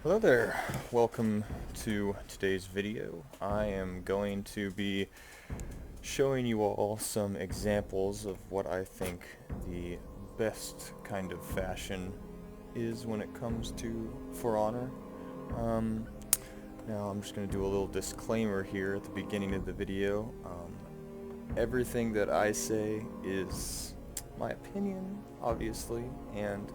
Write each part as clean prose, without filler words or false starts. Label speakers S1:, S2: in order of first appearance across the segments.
S1: Hello there, welcome to today's video. I am going to be showing you all some examples of what I think the best kind of fashion is when it comes to For Honor. Um, Now I'm just going to do a little disclaimer here at the beginning of the video. Everything that I say is my opinion, obviously, and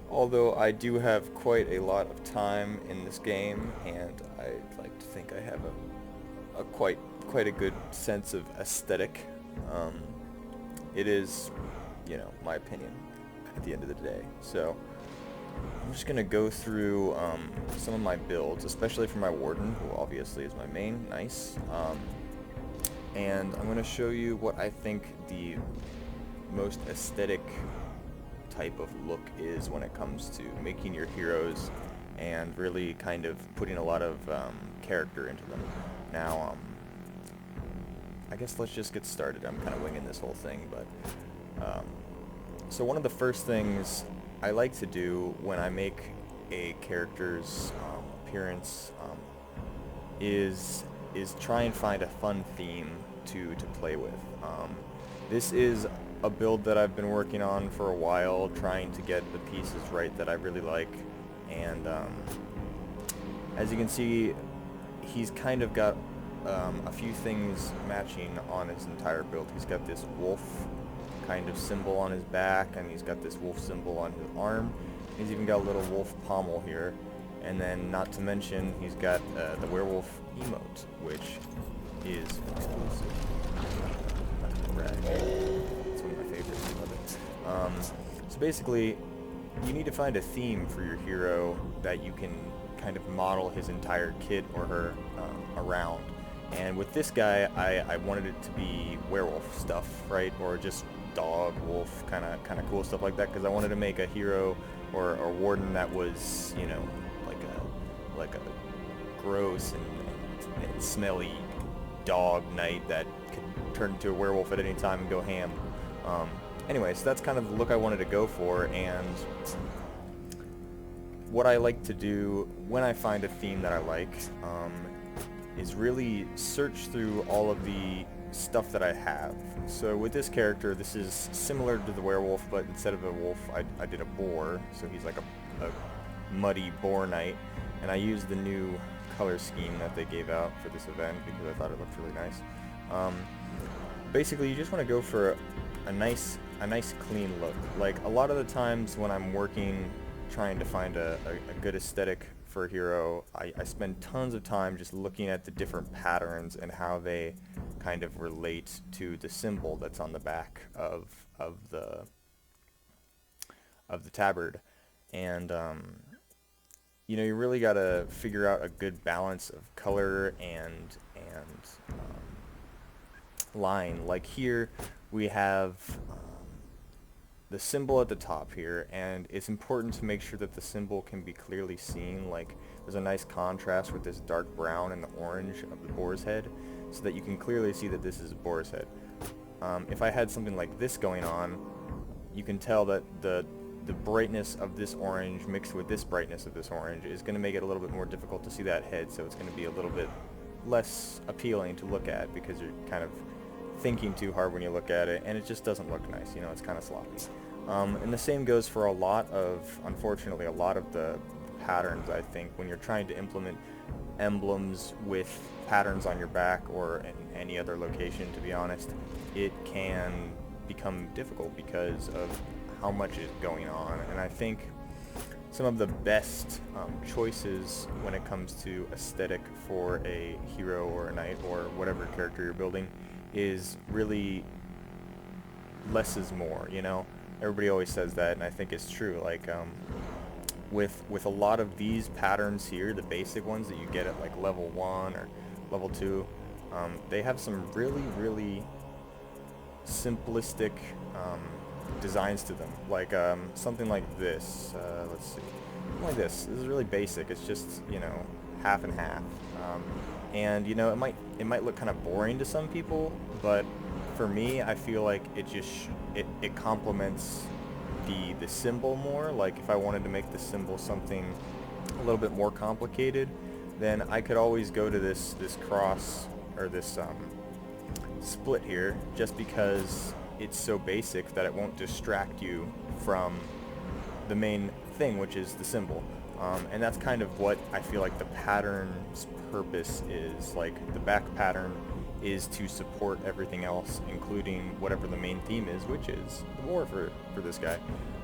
S1: although I do have quite a lot of time in this game, and I like to think I have a quite a good sense of aesthetic, it is, my opinion at the end of the day. So I'm just gonna go through some of my builds, especially for my warden, who obviously is my main. Nice. And I'm gonna show you what I think the most aesthetic type of look is when it comes to making your heroes and really kind of putting a lot of character into them. Now, I guess let's just get started. I'm kind of winging this whole thing, but so one of the first things I like to do when I make a character's appearance is try and find a fun theme to play with. This is a build that I've been working on for a while, trying to get the pieces right that I really like, and as you can see, he's kind of got a few things matching on his entire build. He's got this wolf kind of symbol on his back, and he's got this wolf symbol on his arm. He's even got a little wolf pommel here, and then not to mention he's got the werewolf emote, which is exclusive. It's one of my favorites. I love it. So basically, you need to find a theme for your hero that you can kind of model his entire kit or her around. And with this guy, I wanted it to be werewolf stuff, right? Or just dog, wolf, kind of cool stuff like that, because I wanted to make a hero or a warden that was, like a gross and smelly dog knight that could turn into a werewolf at any time and go ham. Anyway, so that's kind of the look I wanted to go for, and what I like to do when I find a theme that I like is really search through all of the stuff that I have. So with this character, this is similar to the werewolf, but instead of a wolf, I did a boar, so he's like a muddy boar knight, and I used the new color scheme that they gave out for this event because I thought it looked really nice. Basically, you just want to go for a nice clean look. Like a lot of the times when I'm working trying to find a good aesthetic for a hero, I spend tons of time just looking at the different patterns and how they kind of relate to the symbol that's on the back of the tabard. And you really got to figure out a good balance of color and line. Like here we have the symbol at the top here, and it's important to make sure that the symbol can be clearly seen. Like there's a nice contrast with this dark brown and the orange of the boar's head, so that you can clearly see that this is a boar's head. If I had something like this going on, you can tell that the brightness of this orange mixed with this brightness of this orange is going to make it a little bit more difficult to see that head, so it's going to be a little bit less appealing to look at because you're kind of thinking too hard when you look at it, and it just doesn't look nice, it's kind of sloppy. And the same goes for unfortunately, a lot of the patterns. I think when you're trying to implement emblems with patterns on your back or in any other location, to be honest, it can become difficult because of how much is going on. And I think some of the best choices when it comes to aesthetic for a hero or a knight or whatever character you're building is really less is more. Everybody always says that, and I think it's true. Like with a lot of these patterns here, the basic ones that you get at like level 1 or level 2, they have some really simplistic designs to them. Like something like this. Let's see. Something like this. This is really basic. It's just half and half. And it might look kind of boring to some people, but for me, I feel like it complements the symbol more. Like if I wanted to make the symbol something a little bit more complicated, then I could always go to this cross, or this split here, just because it's so basic that it won't distract you from the main thing, which is the symbol. And that's kind of what I feel like the pattern's purpose is. Like, the back pattern is to support everything else, including whatever the main theme is, which is the war for this guy.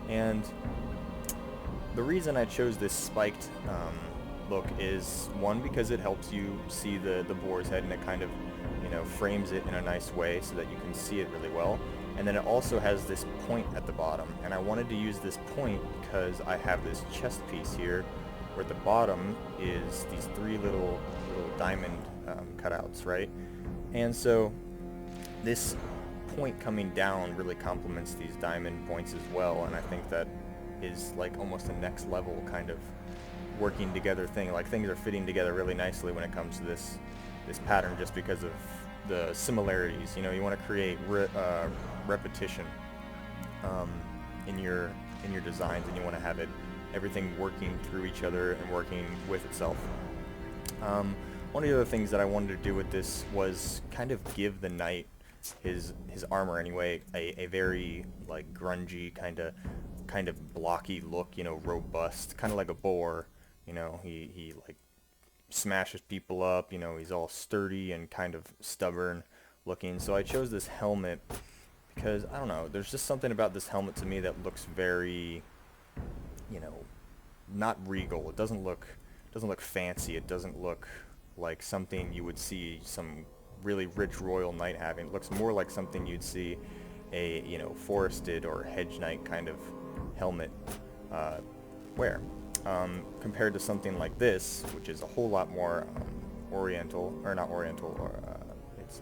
S1: And the reason I chose this spiked look is, one, because it helps you see the boar's head, and it kind of, you know, frames it in a nice way so that you can see it really well. And then it also has this point at the bottom, and I wanted to use this point because I have this chest piece here where at the bottom is these three little diamond cutouts, right? And so this point coming down really complements these diamond points as well, and I think that is like almost a next level kind of working together thing. Like, things are fitting together really nicely when it comes to this pattern, just because of the similarities. You know, you want to create repetition in your designs, and you want to have everything working through each other and working with itself. One of the other things that I wanted to do with this was kind of give the knight, his armor anyway, a very like grungy kind of blocky look, you know, robust, kind of like a boar. You know, he like smashes people up, you know, he's all sturdy and kind of stubborn looking. So I chose this helmet because, I don't know, there's just something about this helmet to me that looks very, you know, not regal. It doesn't look fancy. It doesn't look like something you would see some really rich royal knight having. It looks more like something you'd see a, you know, forested or hedge knight kind of helmet wear. Compared to something like this, which is a whole lot more oriental, or not oriental, or it's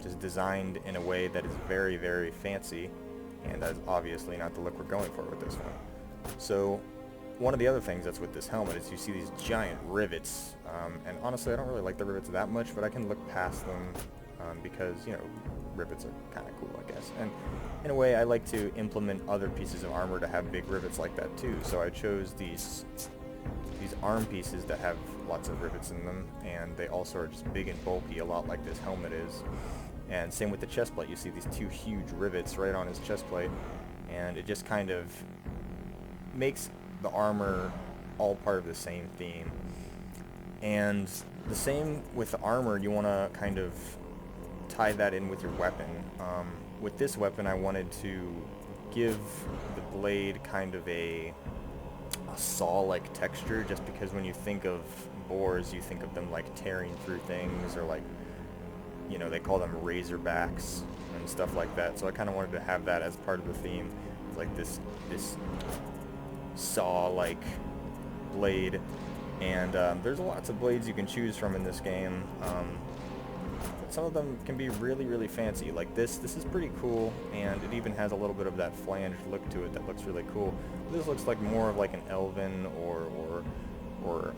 S1: just designed in a way that is very, very fancy, and that's obviously not the look we're going for with this one. So one of the other things that's with this helmet is you see these giant rivets, and honestly I don't really like the rivets that much, but I can look past them because, you know, rivets are kind of cool, I guess. And in a way, I like to implement other pieces of armor to have big rivets like that too. So I chose these arm pieces that have lots of rivets in them, and they also are just big and bulky, a lot like this helmet is. And same with the chest plate. You see these two huge rivets right on his chest plate, and it just kind of makes the armor all part of the same theme. And the same with the armor, you want to kind of tie that in with your weapon. With this weapon, I wanted to give the blade kind of a saw-like texture, just because when you think of boars, you think of them like tearing through things, or like, you know, they call them razorbacks and stuff like that. So I kind of wanted to have that as part of the theme, like this saw-like blade. And there's lots of blades you can choose from in this game. Some of them can be really, really fancy. Like this is pretty cool, and it even has a little bit of that flanged look to it that looks really cool. This looks like more of like an elven or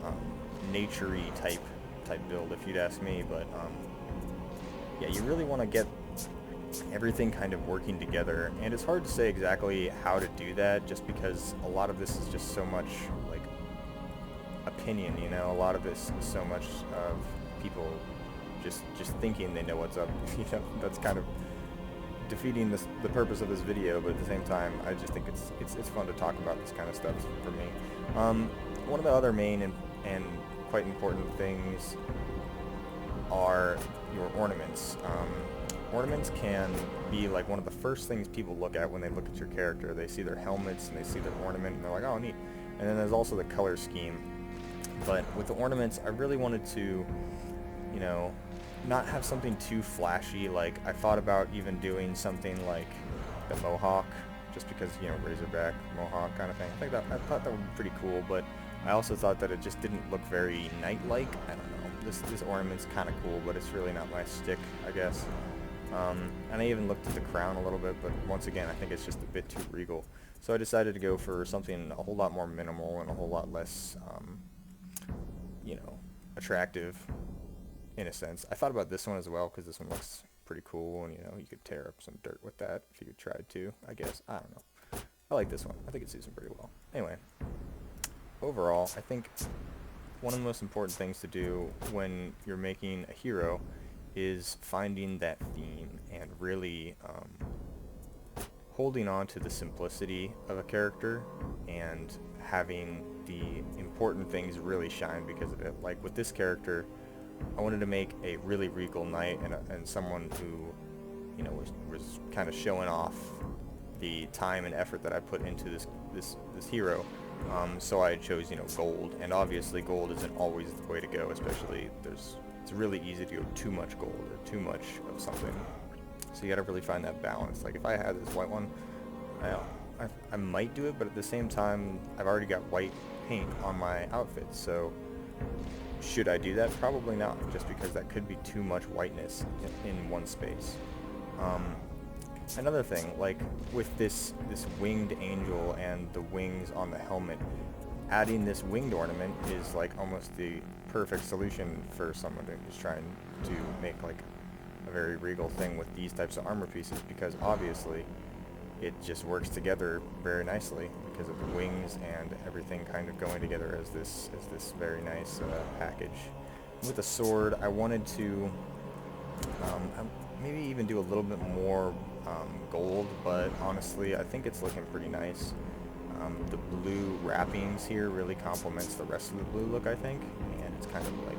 S1: nature-y type build, if you'd ask me. But yeah, you really want to get everything kind of working together, and it's hard to say exactly how to do that, just because a lot of this is just so much like opinion, you know. A lot of this is so much of people just thinking they know what's up. You know, that's kind of defeating the purpose of this video, but at the same time, I just think it's fun to talk about this kind of stuff for me. One of the other main and quite important things are your ornaments. Ornaments can be like one of the first things people look at when they look at your character. They see their helmets and they see their ornament, and they're like, oh, neat. And then there's also the color scheme. But with the ornaments, I really wanted to, you know, not have something too flashy. Like, I thought about even doing something like the mohawk, just because, you know, razorback mohawk kind of thing. I thought that would be pretty cool, but I also thought that it just didn't look very knight-like. I don't know. This ornament's kind of cool, but it's really not my stick, I guess. And I even looked at the crown a little bit, but once again, I think it's just a bit too regal. So I decided to go for something a whole lot more minimal and a whole lot less, you know, attractive, in a sense. I thought about this one as well, because this one looks pretty cool, and, you know, you could tear up some dirt with that if you tried to, I guess. I don't know. I like this one. I think it suits him pretty well. Anyway, overall, overall, I think one of the most important things to do when you're making a hero is finding that theme and really holding on to the simplicity of a character and having the important things really shine because of it. Like with this character, I wanted to make a really regal knight and someone who, you know, was kind of showing off the time and effort that I put into this hero. So I chose, you know, gold, and obviously gold isn't always the way to go, especially it's really easy to go too much gold or too much of something. So you gotta really find that balance. Like if I had this white one, I might do it, but at the same time, I've already got white paint on my outfit, so should I do that? Probably not, just because that could be too much whiteness in one space. Another thing, like with this winged angel and the wings on the helmet, adding this winged ornament is like almost the perfect solution for someone who's trying to make like a very regal thing with these types of armor pieces, because obviously it just works together very nicely because of the wings and everything kind of going together as this very nice package. With the sword, I wanted to maybe even do a little bit more gold, but honestly I think it's looking pretty nice. The blue wrappings here really complements the rest of the blue look, I think, and it's kind of like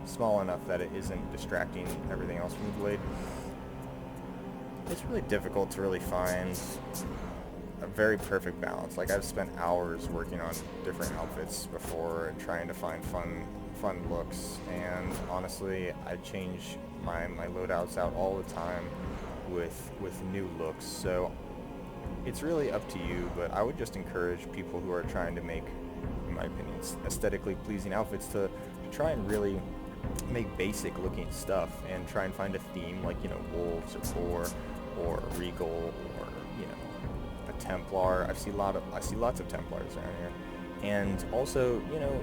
S1: small enough that it isn't distracting everything else from the blade. It's really difficult to really find a very perfect balance. Like I've spent hours working on different outfits before and trying to find fun looks, and honestly I change my loadouts out all the time with new looks, so it's really up to you, but I would just encourage people who are trying to make, in my opinion, aesthetically pleasing outfits to try and really make basic looking stuff and try and find a theme, like, you know, wolves or boar or regal or, you know, a Templar. I see lots of Templars around here. And also, you know,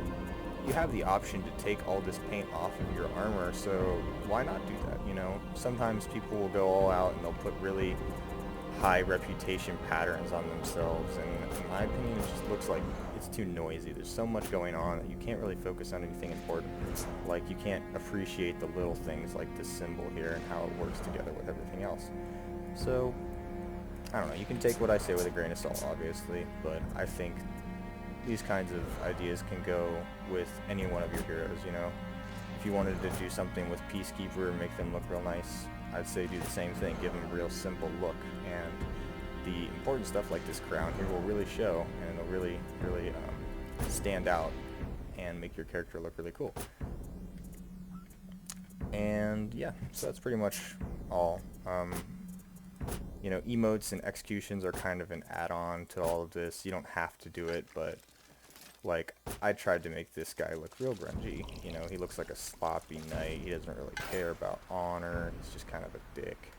S1: you have the option to take all this paint off of your armor, so why not do that, you know? Sometimes people will go all out and they'll put really high reputation patterns on themselves, and in my opinion it just looks like it's too noisy. There's so much going on that you can't really focus on anything important. Like you can't appreciate the little things like this symbol here and how it works together with everything else. So I don't know, you can take what I say with a grain of salt obviously, but I think these kinds of ideas can go with any one of your heroes, you know. If you wanted to do something with Peacekeeper and make them look real nice, I'd say do the same thing, give them a real simple look, and the important stuff like this crown here will really show, and it'll really stand out and make your character look really cool. And yeah, so that's pretty much all. You know, emotes and executions are kind of an add-on to all of this. You don't have to do it, but like I tried to make this guy look real grungy. You know, he looks like a sloppy knight. He doesn't really care about honor. He's just kind of a dick.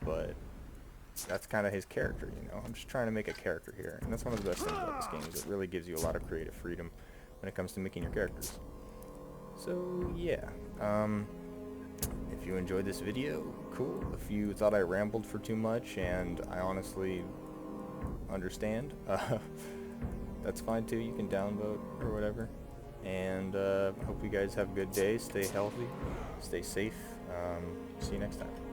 S1: But that's kind of his character, you know. I'm just trying to make a character here, and that's one of the best things about this game, is it really gives you a lot of creative freedom when it comes to making your characters. So yeah, if you enjoyed this video, cool. If you thought I rambled for too much, and I honestly understand, that's fine too. You can downvote or whatever. And hope you guys have a good day. Stay healthy. Stay safe. See you next time.